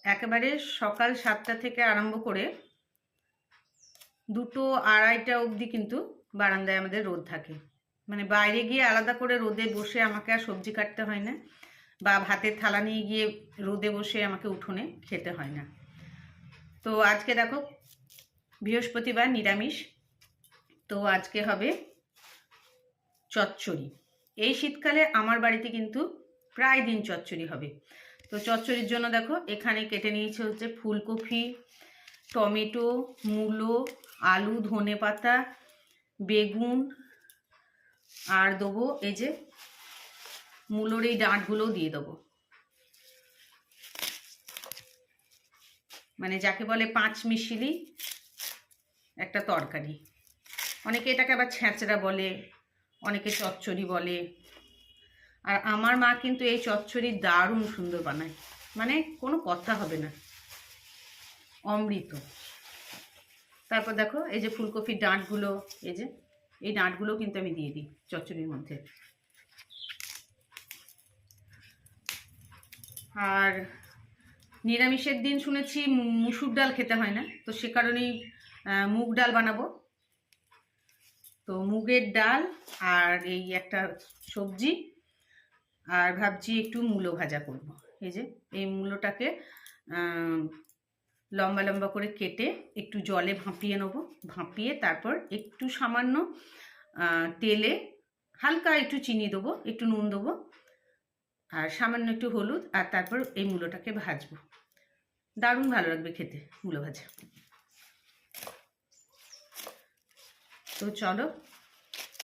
একেবারে সকাল 7টা থেকে আরম্ভ করে 2টো 2:30টা অবধি কিন্তু বারান্দায় আমাদের রোদ থাকে। মানে বাইরে গিয়ে আলাদা করে রোদে বসে আমাকে আর সবজি কাটতে হয় না, বা ভাতের থালা নিয়ে গিয়ে রোদে বসে আমাকে উঠোনে খেতে হয় না। তো আজকে দেখো বৃহস্পতিবার, নিরামিষ। তো আজকে হবে চচ্চড়ি। এই শীতকালে আমার বাড়িতে কিন্তু প্রায় দিন চচ্চড়ি হবে। তো চচ্চড়ির জন্য দেখো এখানে কেটে নিয়েছে হচ্ছে ফুলকপি, টমেটো, মূলো, আলু, ধনেপাতা, বেগুন, আর দেবো এই যে মূলোর এই ডাঁটগুলোও দিয়ে দেবো, মানে যাকে বলে 5 মিশিলি একটা তরকারি। অনেকে এটাকে আবার ছ্যাঁচড়া বলে, অনেকে চচ্চড়ি বলে। আর আমার মা কিন্তু এই চচ্চড়ি দারুণ সুন্দর বানায়, মানে কোনো কথা হবে না, অমৃত। তারপর দেখো এই যে ফুলকপির ডাঁটগুলো, এই ডাঁটগুলো কিন্তু আমি দিয়ে দিই চচ্চড়ির মধ্যে। আর নিরামিষের দিন শুনেছি মুসুর ডাল খেতে হয় না, তো সে কারণেই মুগ ডাল বানাবো। তো মুগের ডাল আর এই একটা সবজি, আর ভাবছি একটু মূলো ভাজা করব। এই যে এই মূলোটাকে লম্বা লম্বা করে কেটে একটু জলে ভাপিয়ে নেবো, ভাপিয়ে তারপর একটু সামান্য তেলে হালকা একটু চিনি দেবো, একটু নুন দেবো, আর সামান্য একটু হলুদ, আর তারপর এই মূলোটাকে ভাজবো। দারুণ ভালো লাগবে খেতে মূলো ভাজা। তো চলো